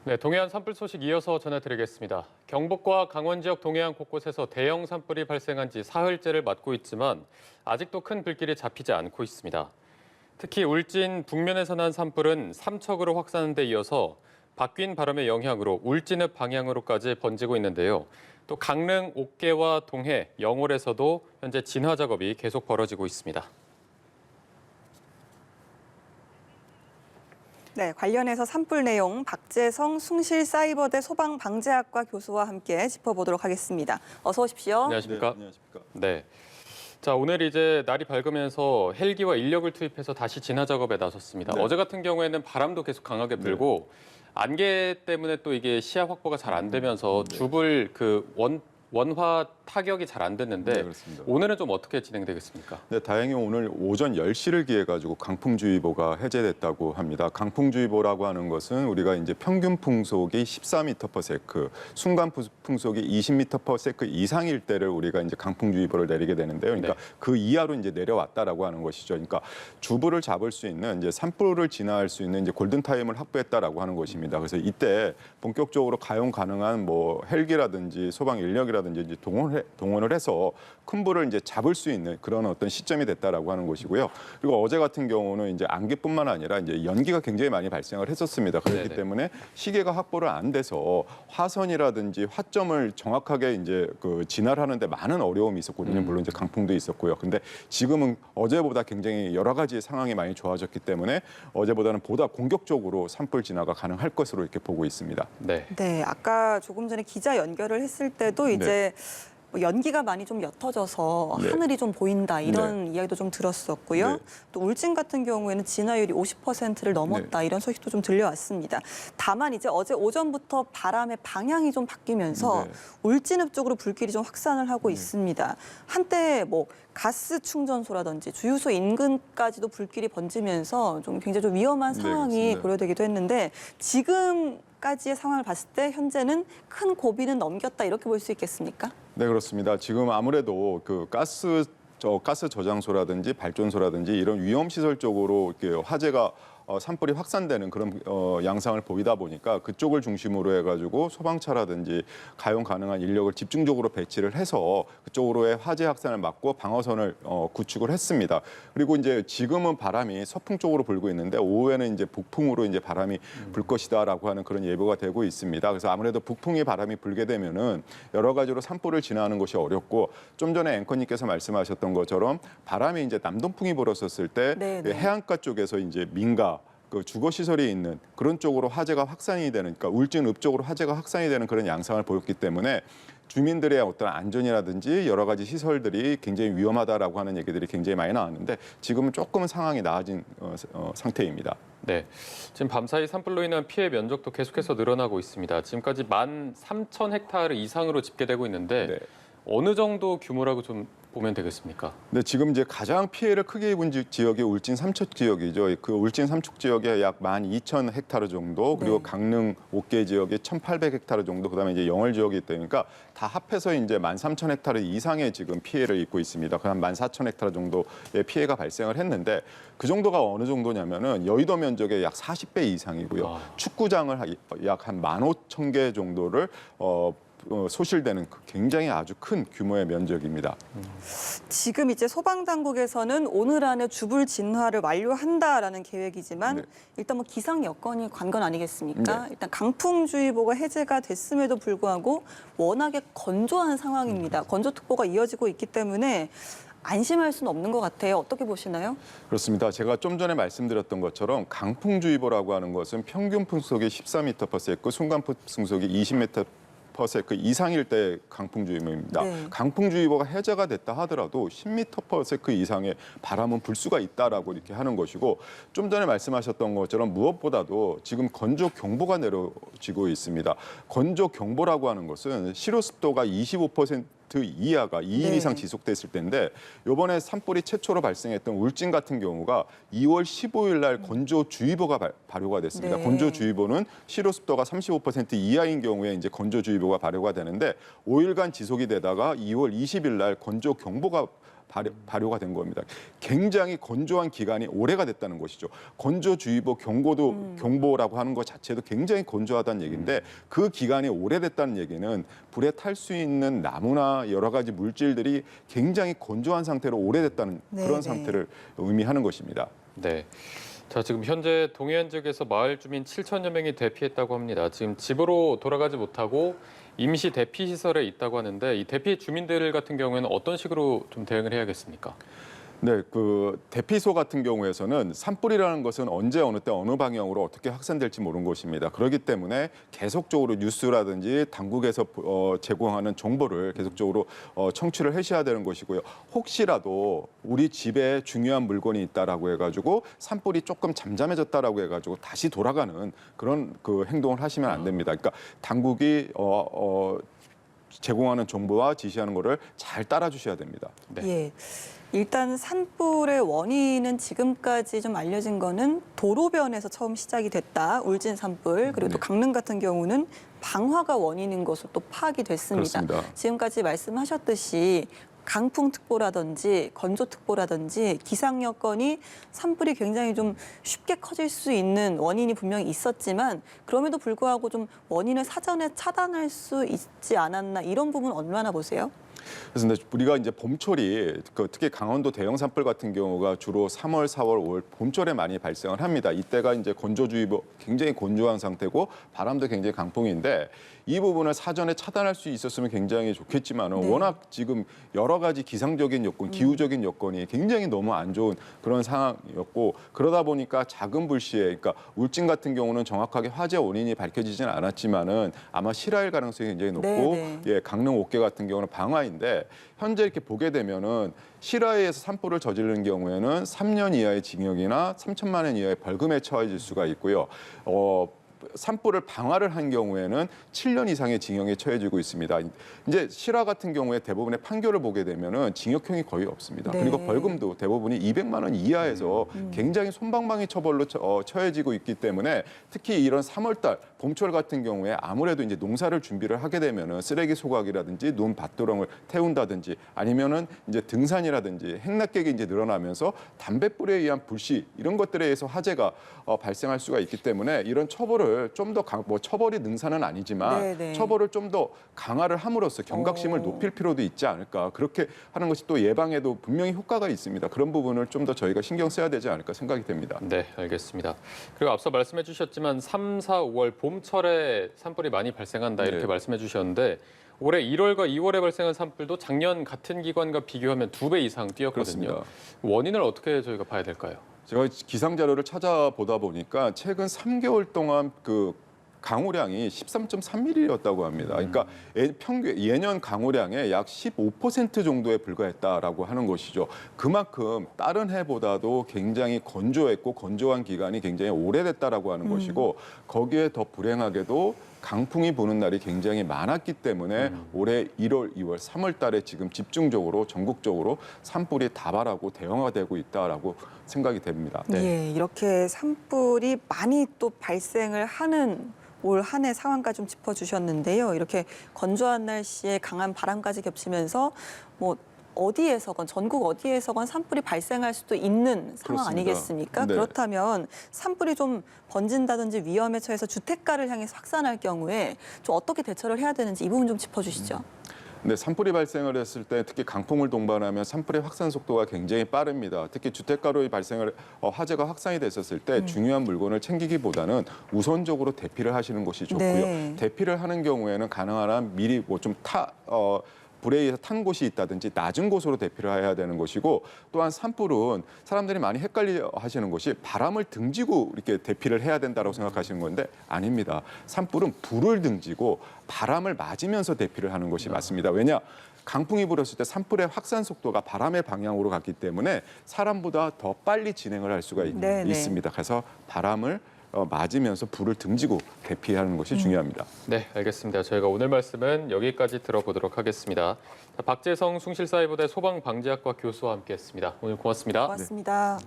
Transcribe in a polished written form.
네, 동해안 산불 소식 이어서 전해드리겠습니다. 경북과 강원 지역 동해안 곳곳에서 대형 산불이 발생한 지 사흘째를 맞고 있지만 아직도 큰 불길이 잡히지 않고 있습니다. 특히 울진 북면에서 난 산불은 삼척으로 확산한 데 이어서 바뀐 바람의 영향으로 울진읍 방향으로까지 번지고 있는데요. 또 강릉, 옥계와 동해, 영월에서도 현재 진화 작업이 계속 벌어지고 있습니다. 네, 관련해서 산불 내용 박재성 숭실사이버대 소방방재학과 교수와 함께 짚어보도록 하겠습니다. 어서 오십시오. 안녕하십니까? 네, 안녕하십니까? 네. 자, 오늘 이제 날이 밝으면서 헬기와 인력을 투입해서 다시 진화 작업에 나섰습니다. 네. 어제 같은 경우에는 바람도 계속 강하게 불고 안개 때문에 또 이게 시야 확보가 잘 안 되면서 주불 원화 타격이 잘 안 됐는데 네, 그렇습니다. 오늘은 좀 어떻게 진행되겠습니까? 네, 다행히 오늘 오전 10시를 기해 가지고 강풍주의보가 해제됐다고 합니다. 강풍주의보라고 하는 것은 우리가 이제 평균 풍속이 14m/s, 순간 풍속이 20m/s 이상일 때를 우리가 이제 강풍주의보를 내리게 되는데요. 그러니까 그 이하로 이제 내려왔다라고 하는 것이죠. 그러니까 주불을 잡을 수 있는 이제 산불을 진화할 수 있는 이제 골든 타임을 확보했다라고 하는 것입니다. 그래서 이때 본격적으로 가용 가능한 뭐 헬기라든지 소방 인력이라든지 이제 동원을 해서 큰 불을 이제 잡을 수 있는 그런 어떤 시점이 됐다라고 하는 것이고요. 그리고 어제 같은 경우는 이제 안개뿐만 아니라 이제 연기가 굉장히 많이 발생을 했었습니다. 그렇기 네네. 때문에 시계가 확보를 안 돼서 화선이라든지 화점을 정확하게 이제 그 진화하는데 많은 어려움이 있었거든요. 물론 이제 강풍도 있었고요. 근데 지금은 어제보다 굉장히 여러 가지 상황이 많이 좋아졌기 때문에 어제보다는 보다 공격적으로 산불 진화가 가능할 것으로 이렇게 보고 있습니다. 네. 네, 아까 조금 전에 기자 연결을 했을 때도 이제 뭐 연기가 많이 좀 옅어져서 네. 하늘이 좀 보인다 이런 이야기도 좀 들었었고요. 네. 또 울진 같은 경우에는 진화율이 50%를 넘었다 이런 소식도 좀 들려왔습니다. 다만 이제 어제 오전부터 바람의 방향이 좀 바뀌면서 네. 울진읍 쪽으로 불길이 좀 확산을 하고 있습니다. 한때 뭐 가스 충전소라든지 주유소 인근까지도 불길이 번지면서 좀 굉장히 좀 위험한 네, 상황이 그렇습니다. 고려되기도 했는데 지금까지의 상황을 봤을 때 현재는 큰 고비는 넘겼다 이렇게 볼 수 있겠습니까? 네, 그렇습니다. 지금 아무래도 그 가스 저장소라든지 발전소라든지 이런 위험 시설 쪽으로 이렇게 화재가 산불이 확산되는 그런 양상을 보이다 보니까 그쪽을 중심으로 해가지고 소방차라든지 가용 가능한 인력을 집중적으로 배치를 해서 그쪽으로의 화재 확산을 막고 방어선을 구축을 했습니다. 그리고 이제 지금은 바람이 서풍 쪽으로 불고 있는데 오후에는 이제 북풍으로 이제 바람이 불 것이다라고 하는 그런 예보가 되고 있습니다. 그래서 아무래도 북풍이 바람이 불게 되면은 여러 가지로 산불을 진화하는 것이 어렵고 좀 전에 앵커님께서 말씀하셨던 것처럼 바람이 이제 남동풍이 불었었을 때 네네. 해안가 쪽에서 이제 민가 그 주거 시설이 있는 그런 쪽으로 화재가 확산이 되는, 그러니까 울진읍 쪽으로 화재가 확산이 되는 그런 양상을 보였기 때문에 주민들의 어떤 안전이라든지 여러 가지 시설들이 굉장히 위험하다라고 하는 얘기들이 굉장히 많이 나왔는데 지금은 조금은 상황이 나아진 상태입니다. 네. 지금 밤사이 산불로 인한 피해 면적도 계속해서 늘어나고 있습니다. 지금까지 13,000헥타르 이상으로 집계되고 있는데 네. 어느 정도 규모라고 좀 보면 되겠습니까? 네, 지금 이제 가장 피해를 크게 입은 지역이 울진 삼척 지역이죠. 그 울진 삼척 지역에 약 12,000헥타르 정도, 그리고 네. 강릉 옥계 지역에 1,800헥타르 정도, 그다음에 이제 영월 지역이 있다니까 다 합해서 이제 13,000헥타르 이상의 지금 피해를 입고 있습니다. 한 14,000헥타르 정도의 피해가 발생을 했는데 그 정도가 어느 정도냐면은 여의도 면적의 약 40배 이상이고요. 축구장을 약 한 15,000개 정도를 소실되는 굉장히 아주 큰 규모의 면적입니다. 지금 이제 소방당국에서는 오늘 안에 주불 진화를 완료한다라는 계획이지만 네. 일단 뭐 기상 여건이 관건 아니겠습니까? 네. 일단 강풍주의보가 해제가 됐음에도 불구하고 워낙에 건조한 상황입니다. 건조특보가 이어지고 있기 때문에 안심할 수는 없는 것 같아요. 어떻게 보시나요? 그렇습니다. 제가 좀 전에 말씀드렸던 것처럼 강풍주의보라고 하는 것은 평균 풍속이 14m/s, 순간 풍속이 20m/s 이상일 때 강풍주의보입니다. 네. 강풍주의보가 해제가 됐다 하더라도 10m/s 이상의 바람은 불 수가 있다라고 이렇게 하는 것이고 좀 전에 말씀하셨던 것처럼 무엇보다도 지금 건조경보가 내려지고 있습니다. 건조경보라고 하는 것은 실효습도가 25% 이하가 2일 네. 이상 지속됐을 때인데 이번에 산불이 최초로 발생했던 울진 같은 경우가 2월 15일 날 건조주의보가 발효가 됐습니다. 네. 건조주의보는 실효습도가 35% 이하인 경우에 이제 건조주의보가 발효가 되는데 5일간 지속이 되다가 2월 20일 날 건조경보가 발효가 된 겁니다. 굉장히 건조한 기간이 오래가 됐다는 것이죠. 건조주의보 경보라고 하는 것 자체도 굉장히 건조하다는 얘기인데 그 기간이 오래됐다는 얘기는 불에 탈 수 있는 나무나 여러 가지 물질들이 굉장히 건조한 상태로 오래됐다는 그런 상태를 의미하는 것입니다. 네. 자, 지금 현재 동해안 지역에서 마을 주민 7천여 명이 대피했다고 합니다. 지금 집으로 돌아가지 못하고 임시 대피 시설에 있다고 하는데 이 대피 주민들 같은 경우에는 어떤 식으로 좀 대응을 해야겠습니까? 네, 그 대피소 같은 경우에서는 산불이라는 것은 언제 어느 때 어느 방향으로 어떻게 확산될지 모르는 것입니다. 그렇기 때문에 계속적으로 뉴스라든지 당국에서 제공하는 정보를 계속적으로 청취를 하셔야 되는 것이고요. 혹시라도 우리 집에 중요한 물건이 있다라고 해가지고 산불이 조금 잠잠해졌다라고 해가지고 다시 돌아가는 그런 그 행동을 하시면 안 됩니다. 그러니까 당국이 제공하는 정보와 지시하는 거를 잘 따라주셔야 됩니다. 네. 예. 일단 산불의 원인은 지금까지 좀 알려진 거는 도로변에서 처음 시작이 됐다. 울진 산불. 그리고 또 강릉 같은 경우는 방화가 원인인 것으로 또 파악이 됐습니다. 그렇습니다. 지금까지 말씀하셨듯이 강풍특보라든지 건조특보라든지 기상 여건이 산불이 굉장히 좀 쉽게 커질 수 있는 원인이 분명히 있었지만 그럼에도 불구하고 좀 원인을 사전에 차단할 수 있지 않았나 이런 부분 얼마나 보세요? 그래서 근데 우리가 이제 봄철이 특히 강원도 대형 산불 같은 경우가 주로 3월, 4월, 5월 봄철에 많이 발생을 합니다. 이때가 이제 건조주의보 굉장히 건조한 상태고 바람도 굉장히 강풍인데 이 부분을 사전에 차단할 수 있었으면 굉장히 좋겠지만은 워낙 지금 여러 가지 기상적인 여건, 기후적인 여건이 굉장히 너무 안 좋은 그런 상황이었고 그러다 보니까 작은 불씨에 그러니까 울진 같은 경우는 정확하게 화재 원인이 밝혀지지는 않았지만은 아마 실화일 가능성이 굉장히 높고 예, 강릉 옥계 같은 경우는 방화인데 현재 이렇게 보게 되면은 실화에서 산불을 저지르는 경우에는 3년 이하의 징역이나 3천만 원 이하의 벌금에 처해질 수가 있고요. 산불을 방화를 한 경우에는 7년 이상의 징역에 처해지고 있습니다. 이제 실화 같은 경우에 대부분의 판결을 보게 되면은 징역형이 거의 없습니다. 그리고 벌금도 대부분이 200만 원 이하에서 굉장히 솜방망이 처벌로 처해지고 있기 때문에 특히 이런 3월달 봄철 같은 경우에 아무래도 이제 농사를 준비를 하게 되면은 쓰레기 소각이라든지 논 밭도렁을 태운다든지 아니면은 이제 등산이라든지 행락객이 이제 늘어나면서 담뱃불에 의한 불씨 이런 것들에 의해서 화재가 발생할 수가 있기 때문에 이런 처벌을 좀 더 처벌이 능사는 아니지만 처벌을 좀 더 강화를 함으로써 경각심을 높일 필요도 있지 않을까. 그렇게 하는 것이 또 예방에도 분명히 효과가 있습니다. 그런 부분을 좀 더 저희가 신경 써야 되지 않을까 생각이 됩니다. 네, 알겠습니다. 그리고 앞서 말씀해 주셨지만 3, 4, 5월 봄철에 산불이 많이 발생한다 이렇게 말씀해 주셨는데 올해 1월과 2월에 발생한 산불도 작년 같은 기간과 비교하면 2배 이상 뛰었거든요. 그렇습니다. 원인을 어떻게 저희가 봐야 될까요? 제가 기상 자료를 찾아보다 보니까 최근 3개월 동안 그 강우량이 13.3mm였다고 합니다. 그러니까 예년 강우량의 약 15% 정도에 불과했다라고 하는 것이죠. 그만큼 다른 해보다도 굉장히 건조했고 건조한 기간이 굉장히 오래됐다라고 하는 것이고 거기에 더 불행하게도 강풍이 부는 날이 굉장히 많았기 때문에 올해 1월, 2월, 3월 달에 지금 집중적으로 전국적으로 산불이 다발하고 대형화되고 있다라고 생각이 됩니다. 예, 이렇게 산불이 많이 또 발생을 하는 올 한 해 상황까지 좀 짚어주셨는데요. 이렇게 건조한 날씨에 강한 바람까지 겹치면서 뭐 어디에서건 전국 어디에서건 산불이 발생할 수도 있는 상황 그렇습니다. 아니겠습니까? 네. 그렇다면 산불이 좀 번진다든지 위험에 처해서 주택가를 향해서 확산할 경우에 좀 어떻게 대처를 해야 되는지 이 부분 좀 짚어주시죠. 네, 산불이 발생을 했을 때 특히 강풍을 동반하면 산불의 확산 속도가 굉장히 빠릅니다. 특히 주택가로 화재가 확산이 됐었을 때 중요한 물건을 챙기기보다는 우선적으로 대피를 하시는 것이 좋고요. 대피를 하는 경우에는 가능한 한 미리 불에 의해서 탄 곳이 있다든지 낮은 곳으로 대피를 해야 되는 것이고 또한 산불은 사람들이 많이 헷갈려 하시는 것이 바람을 등지고 이렇게 대피를 해야 된다고 생각하시는 건데 아닙니다. 산불은 불을 등지고 바람을 맞으면서 대피를 하는 것이 맞습니다. 왜냐? 강풍이 불었을 때 산불의 확산 속도가 바람의 방향으로 갔기 때문에 사람보다 더 빨리 진행을 할 수가 있습니다. 그래서 바람을 맞으면서 불을 등지고 대피하는 것이 중요합니다. 네, 알겠습니다. 저희가 오늘 말씀은 여기까지 들어보도록 하겠습니다. 박재성 숭실사이버대 소방방지학과 교수와 함께했습니다. 오늘 고맙습니다. 고맙습니다.